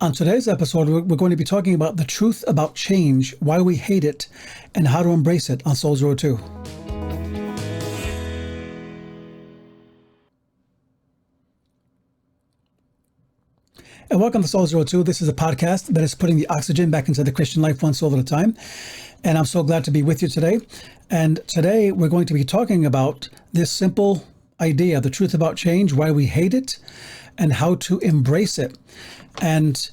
On today's episode, we're going to be talking about the truth about change, why we hate it, and how to embrace it on Soul's Road 2. And welcome to Soul's Road 2. This is a podcast that is putting the oxygen back into the Christian life one soul at a time. And I'm so glad to be with you today. And today we're going to be talking about this simple idea, the truth about change, why we hate it, and how to embrace it. And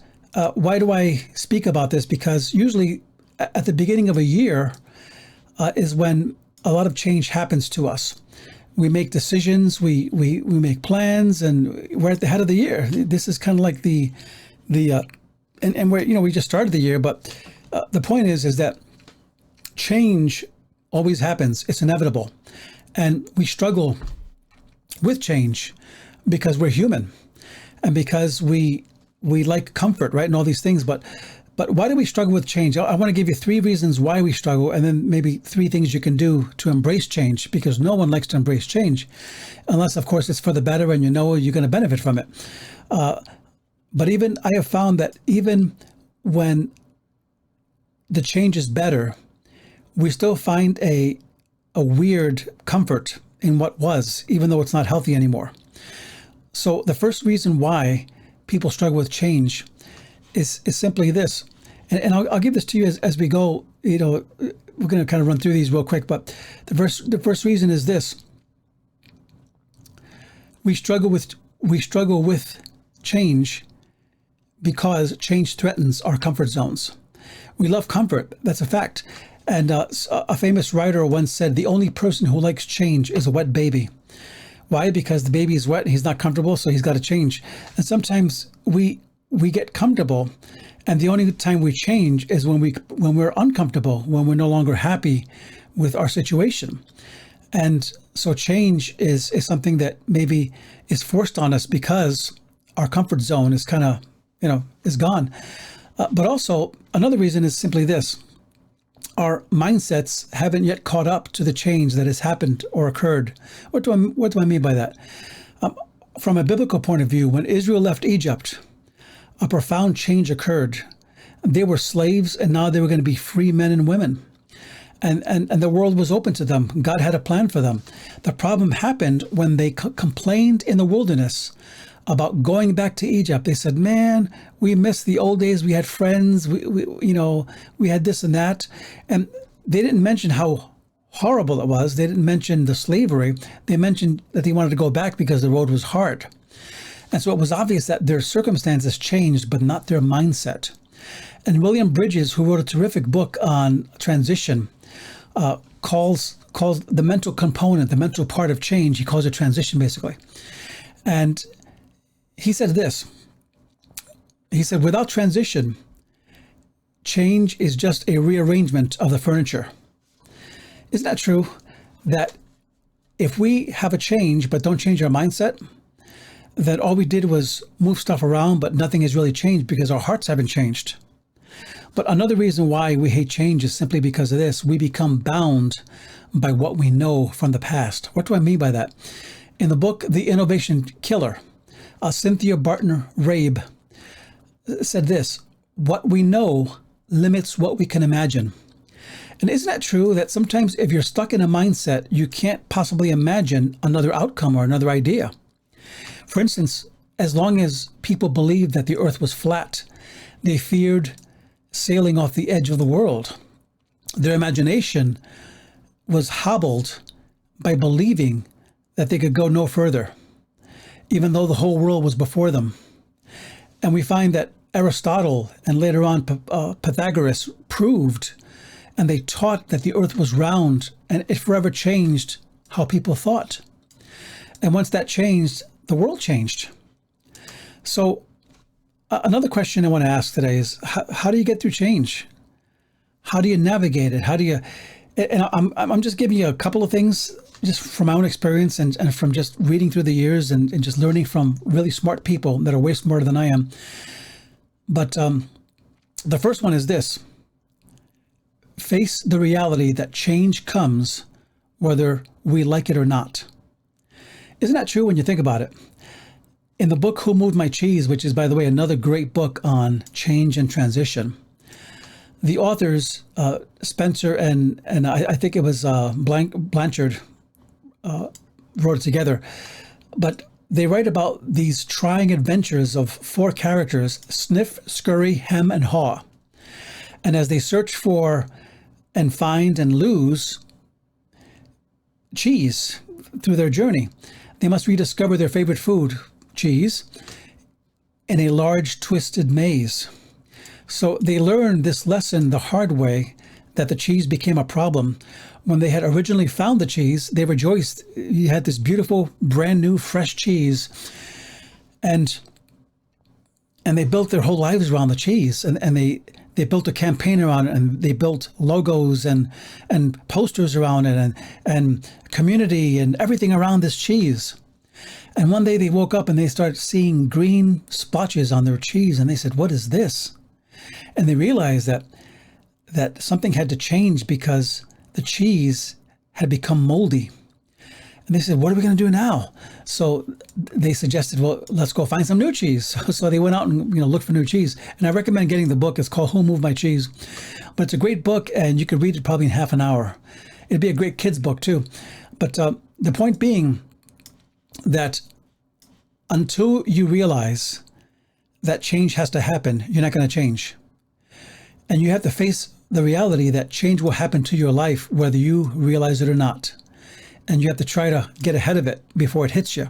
why do I speak about this? Because usually at the beginning of a year is when a lot of change happens to us. We make decisions, we make plans, and we're at the head of the year. This is kind of like and we're, we just started the year, but the point is that change always happens. It's inevitable. And we struggle with change because we're human and because we like comfort, right? And all these things. But why do we struggle with change? I want to give you 3 reasons why we struggle, and then maybe 3 things you can do to embrace change, because no one likes to embrace change unless, of course, it's for the better and you're going to benefit from it. But even I have found that even when the change is better, we still find a weird comfort in what was, even though it's not healthy anymore. So the first reason why people struggle with change is simply this. And I'll give this to you as we go. We're going to kind of run through these real quick, but the first reason is this. We struggle with change because change threatens our comfort zones. We love comfort. That's a fact. And a famous writer once said, the only person who likes change is a wet baby. Why? Because the baby is wet and he's not comfortable, so he's got to change. And sometimes we get comfortable, and the only time we change is when we're uncomfortable, when we're no longer happy with our situation. And so change is something that maybe is forced on us because our comfort zone is kind of, is gone. But also another reason is simply this. Our mindsets haven't yet caught up to the change that has happened or occurred. What do I mean by that? From a biblical point of view, when Israel left Egypt, a profound change occurred. They were slaves, and now they were going to be free men and women. And the world was open to them. God had a plan for them. The problem happened when they complained in the wilderness about going back to Egypt. They said, man, we miss the old days. We had friends. We had this and that. And they didn't mention how horrible it was. They didn't mention the slavery. They mentioned that they wanted to go back because the road was hard. And so it was obvious that their circumstances changed, but not their mindset. And William Bridges, who wrote a terrific book on transition, calls the mental component, the mental part of change, he calls it transition, basically. And he said this. He said, without transition, change is just a rearrangement of the furniture. Isn't that true? That if we have a change but don't change our mindset, that all we did was move stuff around, but nothing has really changed because our hearts haven't changed. But another reason why we hate change is simply because of this. We become bound by what we know from the past. What do I mean by that? In the book, The Innovation Killer, Cynthia Barton-Rabe said this, what we know limits what we can imagine. And isn't that true that sometimes if you're stuck in a mindset, you can't possibly imagine another outcome or another idea? For instance, as long as people believed that the earth was flat, they feared sailing off the edge of the world. Their imagination was hobbled by believing that they could go no further, even though the whole world was before them. And we find that Aristotle and later on Pythagoras proved, and they taught that the earth was round, and it forever changed how people thought. And once that changed, the world changed. So another question I want to ask today is, how do you get through change? How do you navigate it? How do you, and I'm just giving you a couple of things just from my own experience and from just reading through the years and just learning from really smart people that are way smarter than I am. But the first one is this. Face the reality that change comes whether we like it or not. Isn't that true when you think about it? In the book, Who Moved My Cheese, which is, by the way, another great book on change and transition, the authors, Spencer and I think it was Blanchard, wrote it together. But they write about these trying adventures of four characters, Sniff, Scurry, Hem, and Haw. And as they search for and find and lose cheese through their journey, they must rediscover their favorite food, cheese, in a large twisted maze. So they learned this lesson the hard way, that the cheese became a problem. When they had originally found the cheese, they rejoiced. You had this beautiful, brand new, fresh cheese. And they built their whole lives around the cheese. And they built a campaign around it, and they built logos and posters around it, and community and everything around this cheese. And one day they woke up and they started seeing green splotches on their cheese, and they said, "What is this?" And they realized that something had to change because the cheese had become moldy. And they said, "What are we going to do now?" So they suggested, "Well, let's go find some new cheese." So they went out and looked for new cheese. And I recommend getting the book. It's called Who Moved My Cheese. But it's a great book, and you could read it probably in half an hour. It'd be a great kids book too. But the point being that until you realize that change has to happen, you're not going to change. And you have to face the reality that change will happen to your life whether you realize it or not. And you have to try to get ahead of it before it hits you.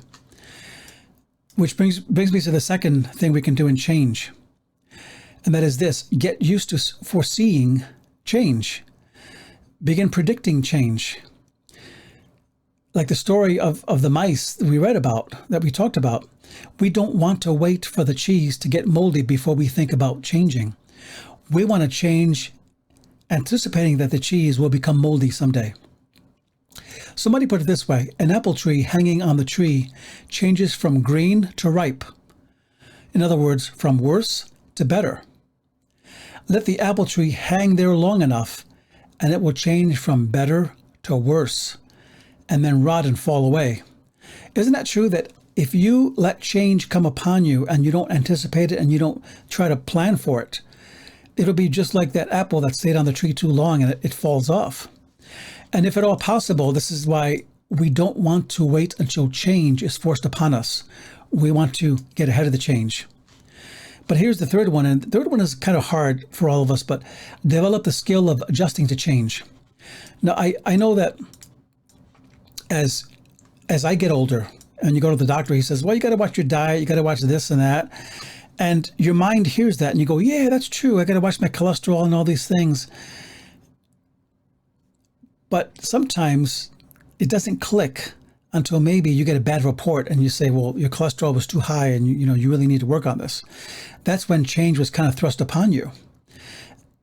Which brings me to the second thing we can do in change. And that is this: get used to foreseeing change. Begin predicting change. Like the story of the mice that we read about, that we talked about. We don't want to wait for the cheese to get moldy before we think about changing. We want to change anticipating that the cheese will become moldy someday. Somebody put it this way: an apple tree hanging on the tree changes from green to ripe. In other words, from worse to better. Let the apple tree hang there long enough, and it will change from better to worse, and then rot and fall away. Isn't that true that if you let change come upon you and you don't anticipate it and you don't try to plan for it, it'll be just like that apple that stayed on the tree too long and it falls off. And if at all possible, this is why we don't want to wait until change is forced upon us. We want to get ahead of the change. But here's the third one, and the third one is kind of hard for all of us, but develop the skill of adjusting to change. Now, I know that as I get older, and you go to the doctor, he says, well, you got to watch your diet, you got to watch this and that. And your mind hears that and you go, yeah, that's true. I got to watch my cholesterol and all these things. But sometimes it doesn't click until maybe you get a bad report and you say, well, your cholesterol was too high and you really need to work on this. That's when change was kind of thrust upon you.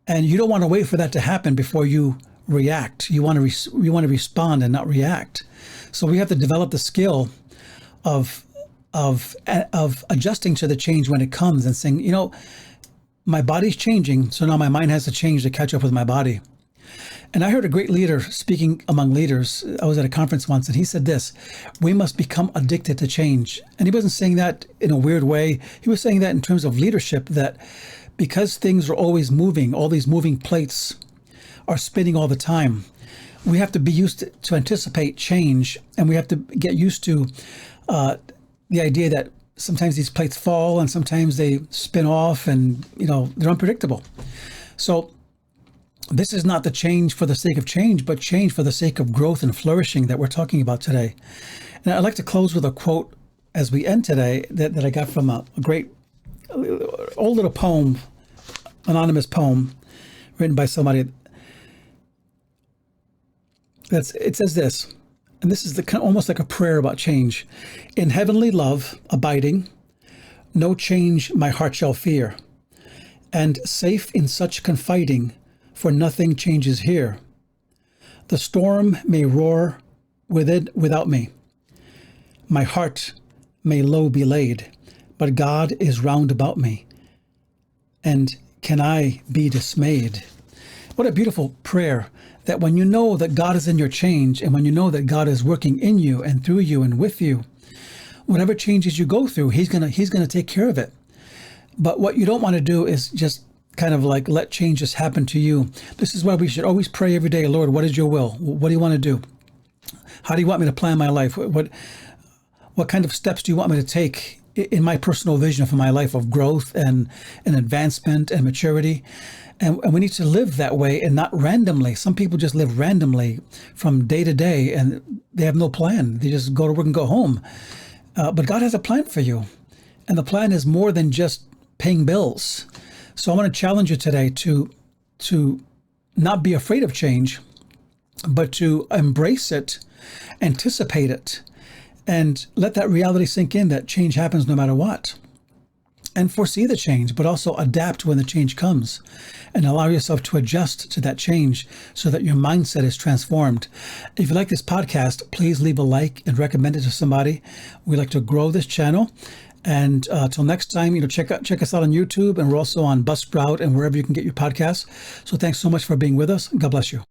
And you don't want to wait for that to happen before you react. You want to respond and not react. So we have to develop the skill of adjusting to the change when it comes and saying, my body's changing, so now my mind has to change to catch up with my body. And I heard a great leader speaking among leaders. I was at a conference once, and he said this: we must become addicted to change. And he wasn't saying that in a weird way. He was saying that in terms of leadership, that because things are always moving, all these moving plates are spinning all the time, we have to be used to anticipate change, and we have to get used to the idea that sometimes these plates fall and sometimes they spin off, and they're unpredictable. So this is not the change for the sake of change, but change for the sake of growth and flourishing that we're talking about today. And I'd like to close with a quote as we end today that I got from a great old little poem, anonymous poem written by somebody. It says this, and this is almost like a prayer about change. In heavenly love abiding, no change my heart shall fear, and safe in such confiding, for nothing changes here. The storm may roar without me, my heart may low be laid, but God is round about me, and can I be dismayed? What a beautiful prayer, that when you know that God is in your change, and when you know that God is working in you and through you and with you, whatever changes you go through, he's gonna take care of it. But what you don't want to do is just kind of like let change just happen to you. This is why we should always pray every day, Lord, what is your will? What do you want to do? How do you want me to plan my life? What kind of steps do you want me to take in my personal vision for my life of growth and advancement and maturity? And we need to live that way and not randomly. Some people just live randomly from day to day and they have no plan. They just go to work and go home. But God has a plan for you. And the plan is more than just paying bills. So I want to challenge you today to not be afraid of change, but to embrace it, anticipate it, and let that reality sink in that change happens no matter what. And foresee the change, but also adapt when the change comes and allow yourself to adjust to that change so that your mindset is transformed. If you like this podcast, please leave a like and recommend it to somebody. We like to grow this channel. And till next time, check us out on YouTube, and we're also on Buzzsprout and wherever you can get your podcasts. So thanks so much for being with us. God bless you.